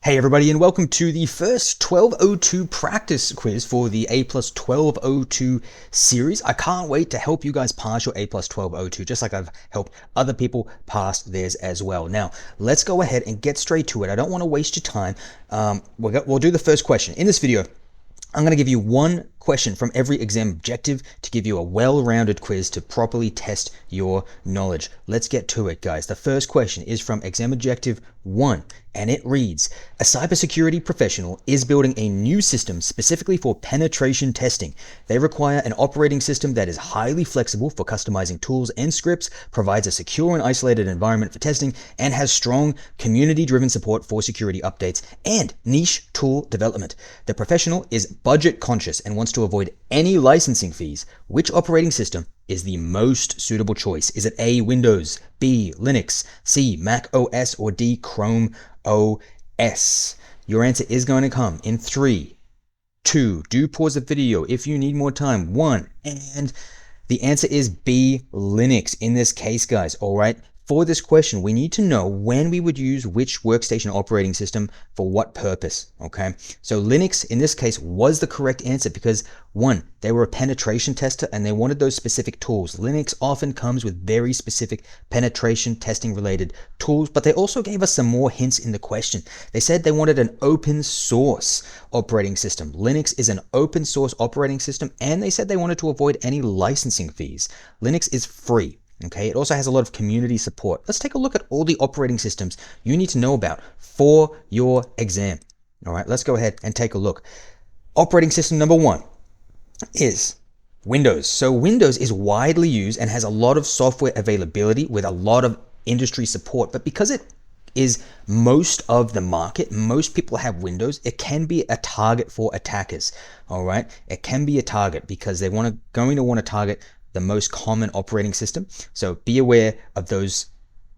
Hey everybody, and welcome to the first 1202 practice quiz for the A plus 1202 series. I can't wait to help you guys pass your A plus 1202, just like I've helped other people pass theirs as well. Now, let's go ahead and get straight to it. I don't want to waste your time. We'll do the first question. In this video, I'm going to give you one question from every exam objective to give you a well-rounded quiz to properly test your knowledge. Let's get to it, guys. The first question is from exam objective 1, and it reads, a cybersecurity professional is building a new system specifically for penetration testing. They require an operating system that is highly flexible for customizing tools and scripts, provides a secure and isolated environment for testing, and has strong community-driven support for security updates and niche tool development. The professional is budget conscious and wants to avoid any licensing fees. Which operating system is the most suitable choice? Is it A, Windows, B, Linux, C, Mac OS, or D, Chrome OS? Your answer is going to come in 3, 2, do pause the video if you need more time, 1, and the answer is B, Linux in this case, guys. All right. For this question, we need to know when we would use which workstation operating system for what purpose, okay? So Linux, in this case, was the correct answer because, 1, they were a penetration tester and they wanted those specific tools. Linux often comes with very specific penetration testing related tools, but they also gave us some more hints in the question. They said they wanted an open source operating system. Linux is an open source operating system, and they said they wanted to avoid any licensing fees. Linux is free. Okay, it also has a lot of community support. Let's take a look at all the operating systems you need to know about for your exam. All right, let's go ahead and take a look. Operating system number 1 is Windows. So Windows is widely used and has a lot of software availability with a lot of industry support. But because it is most of the market, most people have Windows, it can be a target for attackers. All right, it can be a target because they're going to want to target the most common operating system. So be aware of those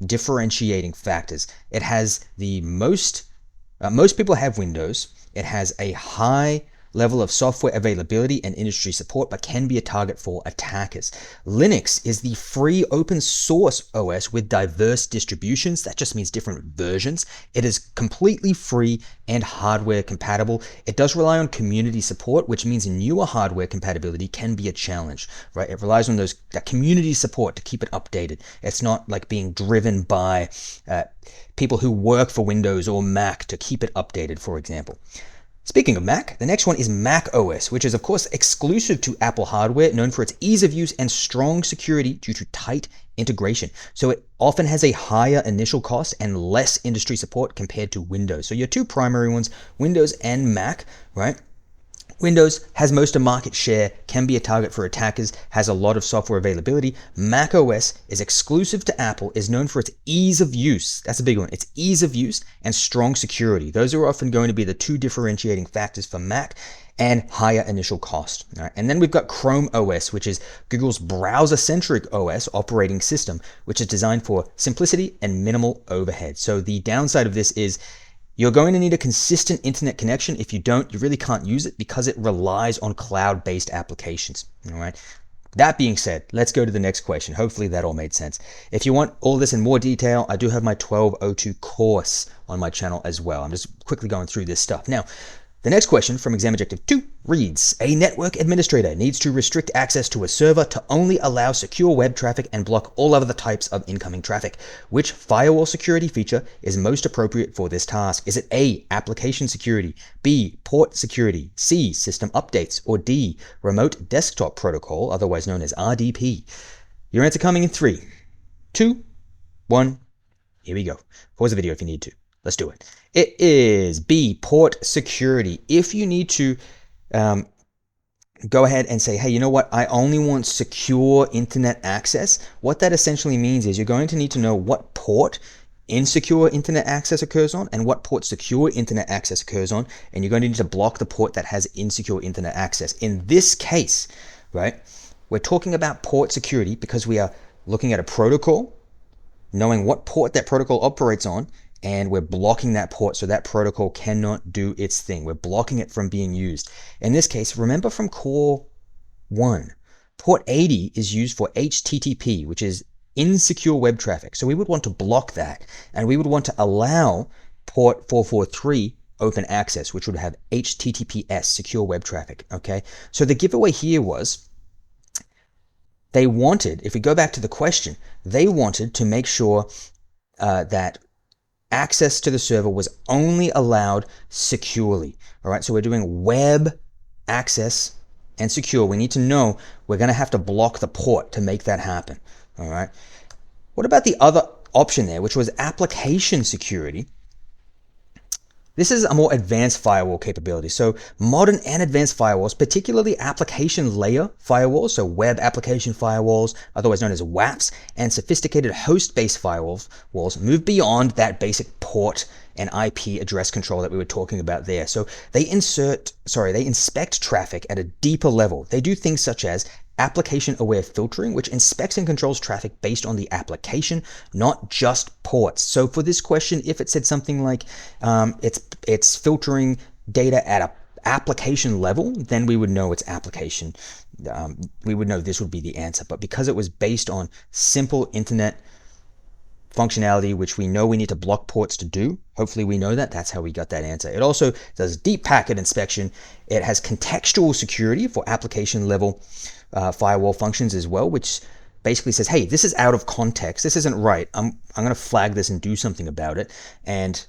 differentiating factors. It has the most people have Windows. It has a high level of software availability and industry support, but can be a target for attackers. Linux is the free open source OS with diverse distributions. That just means different versions. It is completely free and hardware compatible. It does rely on community support, which means newer hardware compatibility can be a challenge, right? It relies on that community support to keep it updated. It's not like being driven by people who work for Windows or Mac to keep it updated, for example. Speaking of Mac, the next one is Mac OS, which is of course exclusive to Apple hardware, known for its ease of use and strong security due to tight integration. So it often has a higher initial cost and less industry support compared to Windows. So your two primary ones, Windows and Mac, right? Windows has most of market share, can be a target for attackers, has a lot of software availability. Mac OS is exclusive to Apple, is known for its ease of use. That's a big one. It's ease of use and strong security. Those are often going to be the two differentiating factors for Mac, and higher initial cost. All right. And then we've got Chrome OS, which is Google's browser-centric OS operating system, which is designed for simplicity and minimal overhead. So the downside of this is you're going to need a consistent internet connection. If you don't, you really can't use it because it relies on cloud-based applications. All right. That being said, let's go to the next question. Hopefully that all made sense. If you want all this in more detail, I do have my 1202 course on my channel as well. I'm just quickly going through this stuff. Now, the next question from exam objective 2 reads, a network administrator needs to restrict access to a server to only allow secure web traffic and block all other types of incoming traffic. Which firewall security feature is most appropriate for this task? Is it A, application security, B, port security, C, system updates, or D, remote desktop protocol, otherwise known as RDP? Your answer coming in 3, 2, 1. Here we go. Pause the video if you need to. Let's do it. It is B, port security. If you need to go ahead and say, hey, you know what? I only want secure internet access. What that essentially means is you're going to need to know what port insecure internet access occurs on and what port secure internet access occurs on. And you're going to need to block the port that has insecure internet access. In this case, right, we're talking about port security because we are looking at a protocol, knowing what port that protocol operates on, and we're blocking that port so that protocol cannot do its thing. We're blocking it from being used. In this case, remember from Core 1, port 80 is used for HTTP, which is insecure web traffic. So we would want to block that, and we would want to allow port 443 open access, which would have HTTPS, secure web traffic, okay? So the giveaway here was they wanted, if we go back to the question, they wanted to make sure that access to the server was only allowed securely, all right? So we're doing web access and secure. We need to know we're going to have to block the port to make that happen, all right? What about the other option there, which was application security? This is a more advanced firewall capability. So modern and advanced firewalls, particularly application layer firewalls, so web application firewalls, otherwise known as WAFs, and sophisticated host-based firewalls move beyond that basic port and IP address control that we were talking about there. So they inspect traffic at a deeper level. They do things such as application-aware filtering, which inspects and controls traffic based on the application, not just ports. So for this question, if it said something like it's filtering data at a application level, then we would know it's application. We would know this would be the answer. But because it was based on simple internet functionality, which we know we need to block ports to do, hopefully we know that, that's how we got that answer. It also does deep packet inspection. It has contextual security for application level firewall functions as well, which basically says, hey, this is out of context. This isn't right. I'm going to flag this and do something about it. And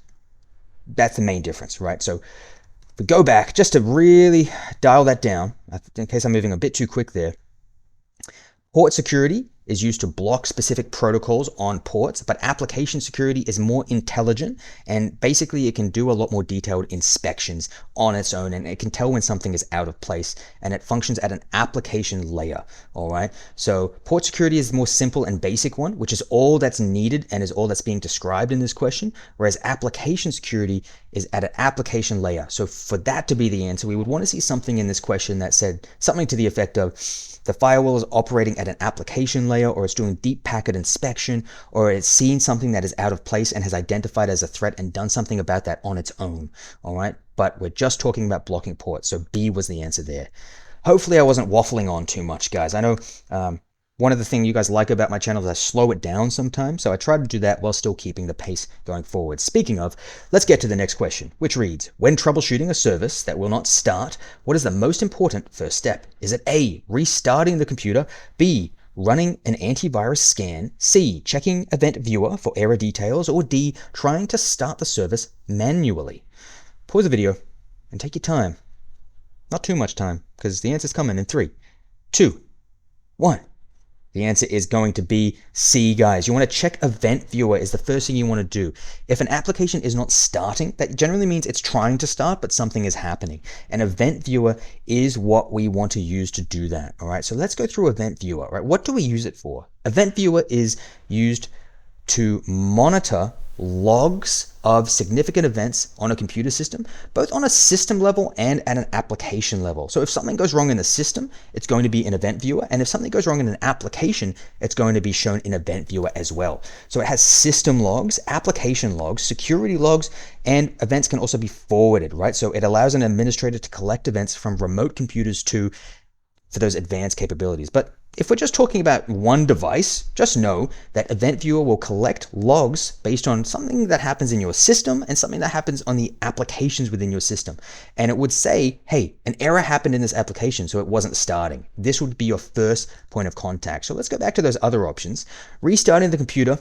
that's the main difference, right? So if we go back, just to really dial that down, in case I'm moving a bit too quick there, port security is used to block specific protocols on ports, but application security is more intelligent, and basically it can do a lot more detailed inspections on its own, and it can tell when something is out of place, and it functions at an application layer, all right? So port security is the more simple and basic one, which is all that's needed and is all that's being described in this question, whereas application security is at an application layer. So for that to be the answer, we would want to see something in this question that said something to the effect of, the firewall is operating at an application layer, or it's doing deep packet inspection, or it's seen something that is out of place and has identified as a threat and done something about that on its own, all right? But we're just talking about blocking ports, so B was the answer there. Hopefully I wasn't waffling on too much, guys. I know one of the things you guys like about my channel is I slow it down sometimes, so I try to do that while still keeping the pace going forward. Speaking of, let's get to the next question, which reads, when troubleshooting a service that will not start, what is the most important first step? Is it A, restarting the computer, B, running an antivirus scan, C, checking Event Viewer for error details, or D, trying to start the service manually? Pause the video and take your time. Not too much time, because the answer's coming in 3, 2, 1. The answer is going to be C, guys. You want to check Event Viewer is the first thing you want to do. If an application is not starting, that generally means it's trying to start, but something is happening. And Event Viewer is what we want to use to do that, all right? So let's go through Event Viewer, right? What do we use it for? Event Viewer is used to monitor logs of significant events on a computer system, both on a system level and at an application level. So if something goes wrong in the system, it's going to be in Event Viewer, and if something goes wrong in an application, it's going to be shown in Event Viewer as well. So it has system logs, application logs, security logs, and events can also be forwarded, right? So it allows an administrator to collect events from remote computers for those advanced capabilities. But if we're just talking about one device, just know that Event Viewer will collect logs based on something that happens in your system and something that happens on the applications within your system. And it would say, hey, an error happened in this application, so it wasn't starting. This would be your first point of contact. So let's go back to those other options. Restarting the computer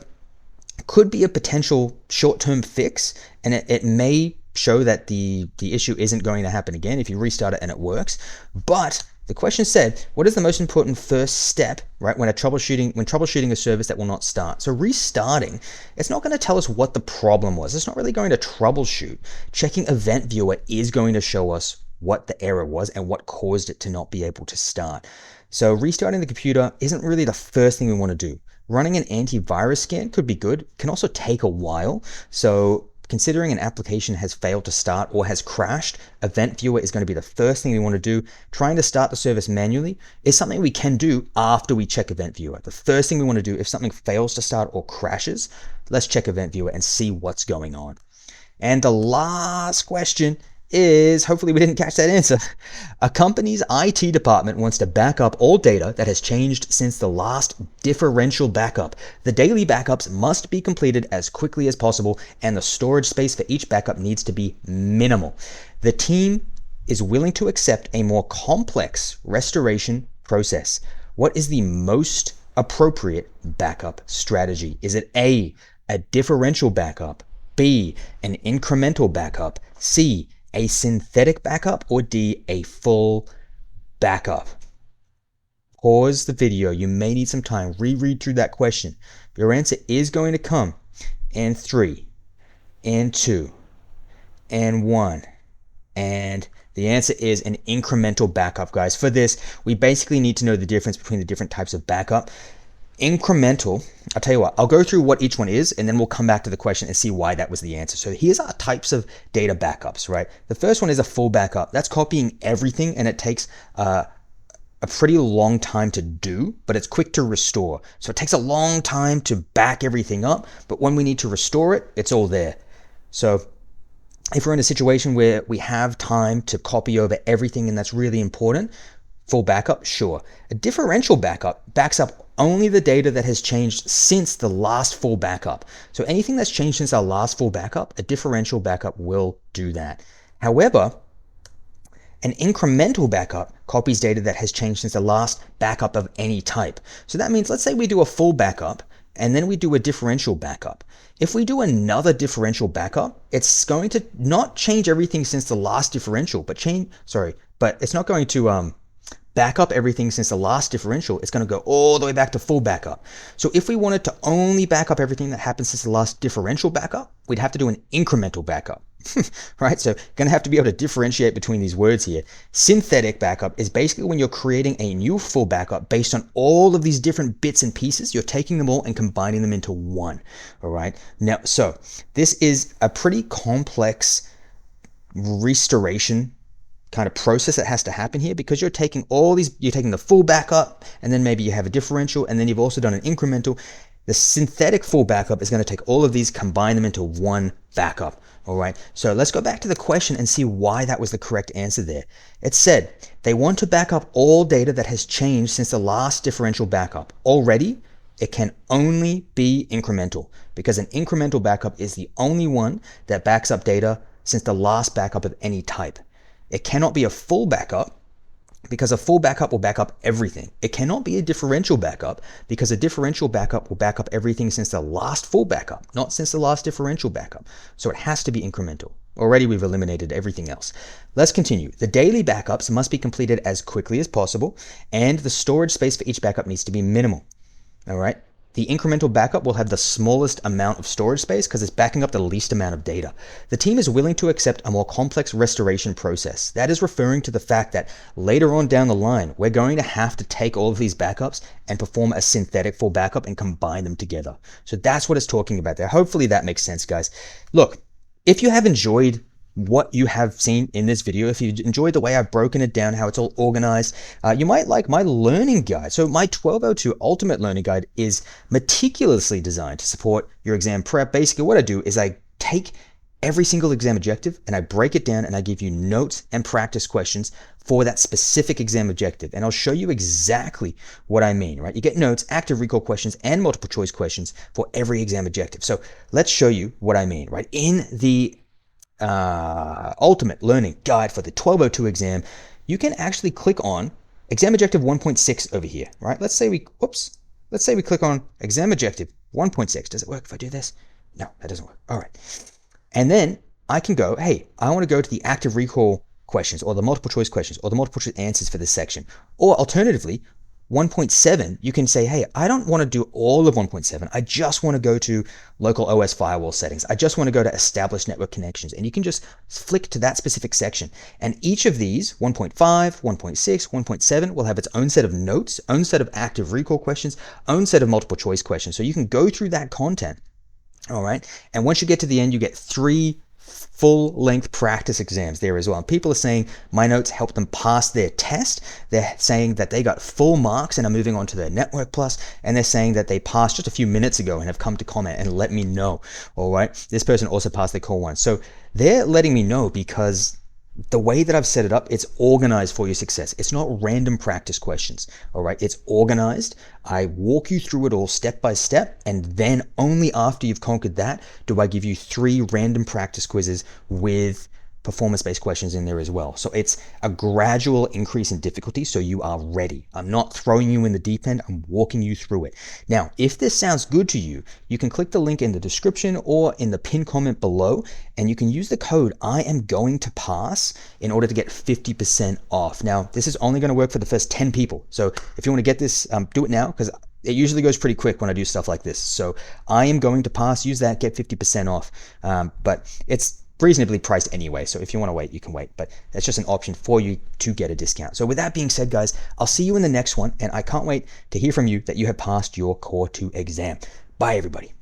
could be a potential short-term fix, and it may show that the issue isn't going to happen again if you restart it and it works. But the question said, what is the most important first step, right, when troubleshooting a service that will not start? So restarting, it's not going to tell us what the problem was. It's not really going to troubleshoot. Checking Event Viewer is going to show us what the error was and what caused it to not be able to start. So restarting the computer isn't really the first thing we want to do. Running an antivirus scan could be good, can also take a while. So considering an application has failed to start or has crashed, Event Viewer is going to be the first thing we want to do. Trying to start the service manually is something we can do after we check Event Viewer. The first thing we want to do, if something fails to start or crashes, let's check Event Viewer and see what's going on. And the last question is, hopefully we didn't catch that answer. A company's IT department wants to back up all data that has changed since the last differential backup. The daily backups must be completed as quickly as possible, and the storage space for each backup needs to be minimal. The team is willing to accept a more complex restoration process. What is the most appropriate backup strategy? Is it A, a differential backup, B, an incremental backup, C, a synthetic backup, or D, a full backup? Pause the video. You may need some time. Reread through that question. Your answer is going to come in 3, and 2, and 1. And the answer is an incremental backup, guys. For this, we basically need to know the difference between the different types of backup. Incremental, I'll tell you what, I'll go through what each one is, and then we'll come back to the question and see why that was the answer. So here's our types of data backups, right? The first one is a full backup. That's copying everything, and it takes a pretty long time to do, but it's quick to restore. So it takes a long time to back everything up, but when we need to restore it, it's all there. So if we're in a situation where we have time to copy over everything and that's really important, full backup, sure. A differential backup backs up only the data that has changed since the last full backup. So anything that's changed since our last full backup, a differential backup will do that. However, an incremental backup copies data that has changed since the last backup of any type. So that means, let's say we do a full backup and then we do a differential backup. If we do another differential backup, it's going to not change everything since the last differential, but it's not going to back up everything since the last differential. It's going to go all the way back to full backup. So if we wanted to only back up everything that happened since the last differential backup, we'd have to do an incremental backup, right? So going to have to be able to differentiate between these words here. Synthetic backup is basically when you're creating a new full backup based on all of these different bits and pieces. You're taking them all and combining them into one, all right? Now, so this is a pretty complex restoration kind of process that has to happen here, because you're taking the full backup, and then maybe you have a differential, and then you've also done an incremental. The synthetic full backup is going to take all of these, combine them into one backup. All right, so let's go back to the question and see why that was the correct answer there. It said they want to back up all data that has changed since the last differential backup. Already, it can only be incremental, because an incremental backup is the only one that backs up data since the last backup of any type. It cannot be a full backup, because a full backup will back up everything. It cannot be a differential backup, because a differential backup will back up everything since the last full backup, not since the last differential backup. So it has to be incremental. Already we've eliminated everything else. Let's continue. The daily backups must be completed as quickly as possible, and the storage space for each backup needs to be minimal. All right. The incremental backup will have the smallest amount of storage space because it's backing up the least amount of data. The team is willing to accept a more complex restoration process. That is referring to the fact that later on down the line, we're going to have to take all of these backups and perform a synthetic full backup and combine them together. So that's what it's talking about there. Hopefully that makes sense, guys. Look, if you have enjoyed what you have seen in this video, if you enjoyed the way I've broken it down, how it's all organized, you might like my learning guide. So my 1202 Ultimate Learning Guide is meticulously designed to support your exam prep. Basically what I do is I take every single exam objective and I break it down and I give you notes and practice questions for that specific exam objective. And I'll show you exactly what I mean, right? You get notes, active recall questions, and multiple choice questions for every exam objective. So let's show you what I mean, right? In the Ultimate Learning Guide for the 1202 exam, you can actually click on exam objective 1.6 over here, right? Let's say we click on exam objective 1.6. Does it work if I do this? No, that doesn't work. All right. And then I can go, hey, I want to go to the active recall questions or the multiple choice questions or the multiple choice answers for this section. Or alternatively, 1.7, you can say, hey, I don't want to do all of 1.7. I just want to go to local OS firewall settings. I just want to go to established network connections. And you can just flick to that specific section. And each of these, 1.5, 1.6, 1.7, will have its own set of notes, own set of active recall questions, own set of multiple choice questions. So you can go through that content. All right. And once you get to the end, you get 3 full-length practice exams there as well. And people are saying my notes helped them pass their test. They're saying that they got full marks and are moving on to their Network Plus. And they're saying that they passed just a few minutes ago and have come to comment and let me know. All right. This person also passed their Core 1. So they're letting me know because the way that I've set it up, it's organized for your success. It's not random practice questions, all right? It's organized. I walk you through it all step by step, and then only after you've conquered that do I give you 3 random practice quizzes with performance-based questions in there as well. So it's a gradual increase in difficulty so you are ready. I'm not throwing you in the deep end, I'm walking you through it. Now, if this sounds good to you, you can click the link in the description or in the pinned comment below, and you can use the code I am going to pass in order to get 50% off. Now, this is only going to work for the first 10 people. So if you want to get this, do it now, because it usually goes pretty quick when I do stuff like this. So I am going to pass, use that, get 50% off. But it's reasonably priced anyway, so if you want to wait, you can wait, but that's just an option for you to get a discount. So with that being said, guys, I'll see you in the next one, and I can't wait to hear from you that you have passed your Core 2 exam. Bye, everybody.